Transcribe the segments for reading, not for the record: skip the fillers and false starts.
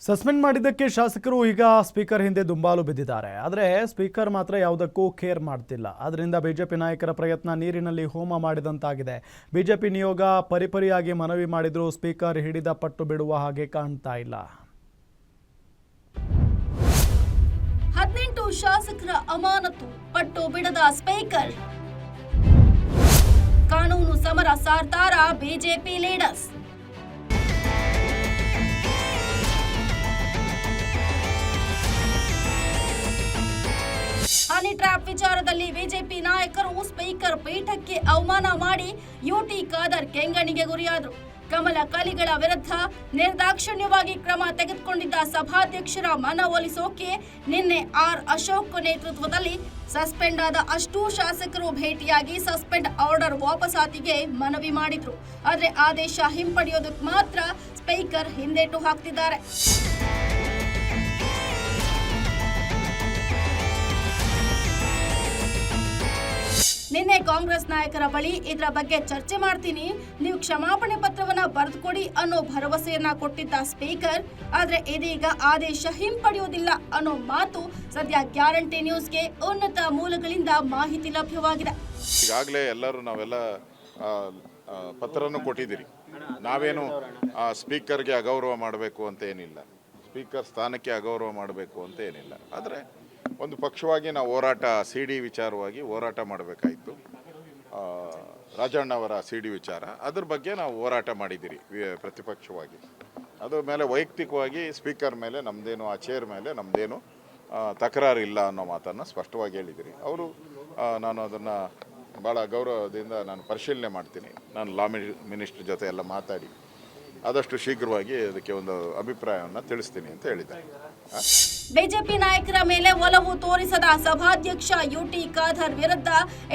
Suspend ಮಾಡಿದ್ದಕ್ಕೆ ಶಾಸಕರು ಈಗ ಸ್ಪೀಕರ್ ಹಿಂದೆ ದುಂಬಾಲು ಬಿದ್ದಿದ್ದಾರೆ. ಆದರೆ ಸ್ಪೀಕರ್ ಮಾತ್ರ ಯಾವುದಕ್ಕೂ ಕೇರ್ ಮಾಡ್ತಿಲ್ಲ. ಅದರಿಂದ ಬಿಜೆಪಿ ನಾಯಕರ ಪ್ರಯತ್ನ ನೀರಿನಲ್ಲಿ ಹೋಮ ಮಾಡಿದಂತಾಗಿದೆ. ಬಿಜೆಪಿ ನಿಯೋಗ ಪರಿಪರಿಯಾಗಿ ಮನವಿ ಮಾಡಿದರೂ ಸ್ಪೀಕರ್ ಹಿಡಿದ ಪಟ್ಟು ಬಿಡುವ ಹಾಗೆ ಕಾಣ್ತಾ ಇಲ್ಲ. 18 ಶಾಸಕರ ಅಮಾನತು ಪಟ್ಟು ಬಿಡದ ಸ್ಪೀಕರ್. ಕಾನೂನು ಸಮರ ಸಾರ್ತಾರ ಬಿಜೆಪಿ ಲೀಡರ್ಸ್. ಹನಿ ಟ್ರ್ಯಾಪ್ ವಿಚಾರದಲ್ಲಿ ಬಿಜೆಪಿ ನಾಯಕರು ಸ್ಪೀಕರ್ ಪೀಠಕ್ಕೆ ಅವಮಾನ ಮಾಡಿ ಯುಟಿ ಖಾದರ್ ಕೆಂಗಣ್ಣಿಗೆ ಗುರಿಯಾದರು. ಕಮಲ ಕಲಿಗಳ ವಿರುದ್ಧ ನಿರ್ದಾಕ್ಷಿಣ್ಯವಾಗಿ ಕ್ರಮ ತೆಗೆದುಕೊಂಡಿದ್ದ ಸಭಾಧ್ಯಕ್ಷರ ಮನವೊಲಿಸೋಕೆ ನಿನ್ನೆ ಆರ್ ಅಶೋಕ್ ನೇತೃತ್ವದಲ್ಲಿ ಸಸ್ಪೆಂಡ್ ಆದ ಅಷ್ಟೂ ಶಾಸಕರು ಭೇಟಿಯಾಗಿ ಸಸ್ಪೆಂಡ್ ಆರ್ಡರ್ ವಾಪಸಾತಿಗೆ ಮನವಿ ಮಾಡಿದ್ರು. ಆದರೆ ಆದೇಶ ಹಿಂಪಡೆಯೋದಕ್ಕೆ ಮಾತ್ರ ಸ್ಪೀಕರ್ ಹಿಂದೇಟು ಹಾಕ್ತಿದ್ದಾರೆ. ನಿನ್ನೆ ಕಾಂಗ್ರೆಸ್ ನಾಯಕರ ಬಳಿ ಇದರ ಬಗ್ಗೆ ಚರ್ಚೆ ಮಾಡ್ತೀನಿ, ನೀವು ಕ್ಷಮಾಪಣೆ ಪತ್ರವನ್ನ ಬರೆದುಕೊಡಿ ಅನ್ನೋ ಭರವಸೆಯನ್ನ ಕೊಟ್ಟಿದ್ದ ಸ್ಪೀಕರ್. ಆದ್ರೆ ಇದೀಗ ಆದೇಶ ಹಿಂಪಡೆಯುವುದಿಲ್ಲ ಅನ್ನೋ ಮಾತು ಸದ್ಯ ಗ್ಯಾರಂಟಿ ನ್ಯೂಸ್ಗೆ ಉನ್ನತ ಮೂಲಗಳಿಂದ ಮಾಹಿತಿ ಲಭ್ಯವಾಗಿದೆ. ಈಗಾಗಲೇ ನಾವೆಲ್ಲ ಪತ್ರವನ್ನು ಕೊಟ್ಟಿದ್ದೀರಿ. ನಾವೇನು ಸ್ಪೀಕರ್ಗೆ ಅಗೌರವ ಮಾಡಬೇಕು ಅಂತ ಏನಿಲ್ಲ, ಸ್ಪೀಕರ್ ಸ್ಥಾನಕ್ಕೆ ಅಗೌರವ ಮಾಡಬೇಕು ಅಂತ ಏನಿಲ್ಲ. ಆದರೆ ಒಂದು ಪಕ್ಷವಾಗಿ ನಾವು ಹೋರಾಟ CD ವಿಚಾರವಾಗಿ ಹೋರಾಟ ಮಾಡಬೇಕಾಯಿತು. ರಾಜಣ್ಣ ಅವರ CD ವಿಚಾರ, ಅದ್ರ ಬಗ್ಗೆ ನಾವು ಹೋರಾಟ ಮಾಡಿದ್ದೀರಿ ಪ್ರತಿಪಕ್ಷವಾಗಿ. ಅದ್ರ ಮೇಲೆ ವೈಯಕ್ತಿಕವಾಗಿ ಸ್ಪೀಕರ್ ಮೇಲೆ ನಮ್ಮದೇನು, ಆ ಚೇರ್ ಮೇಲೆ ನಮ್ಮದೇನು ತಕರಾರು ಇಲ್ಲ ಅನ್ನೋ ಮಾತನ್ನು ಸ್ಪಷ್ಟವಾಗಿ ಹೇಳಿದ್ದೀರಿ. ಅವರು ನಾನು ಅದನ್ನು ಭಾಳ ಗೌರವದಿಂದ ನಾನು ಪರಿಶೀಲನೆ ಮಾಡ್ತೀನಿ. ನಾನು ಲಾ ಮಿನಿಸ್ಟರ್ ಜೊತೆ ಎಲ್ಲ ಮಾತಾಡಿ ಆದಷ್ಟು ಶೀಘ್ರವಾಗಿ ಅದಕ್ಕೆ ಒಂದು ಅಭಿಪ್ರಾಯವನ್ನು ತಿಳಿಸ್ತೀನಿ ಅಂತ ಹೇಳಿದ್ದಾರೆ. ಬಿಜೆಪಿ ನಾಯಕರ ಮೇಲೆ ಒಲವು ತೋರಿಸದ ಸಭಾಧ್ಯಕ್ಷ ಯುಟಿ ಖಾದರ್ ವಿರುದ್ಧ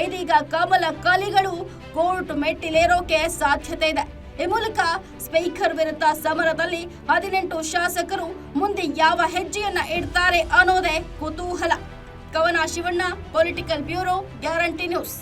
ಇದೀಗ ಕಮಲ ಕಲಿಗಳು ಕೋರ್ಟ್ ಮೆಟ್ಟಿಲೇರೋಕೆ ಸಾಧ್ಯತೆ ಇದೆ. ಈ ಮೂಲಕ ಸ್ಪೀಕರ್ ವಿರುದ್ಧ ಸಮರದಲ್ಲಿ 18 ಶಾಸಕರು ಮುಂದೆ ಯಾವ ಹೆಜ್ಜೆಯನ್ನ ಇಡ್ತಾರೆ ಅನ್ನೋದೇ ಕುತೂಹಲ. ಕವನ Shivanna, political bureau, guarantee news.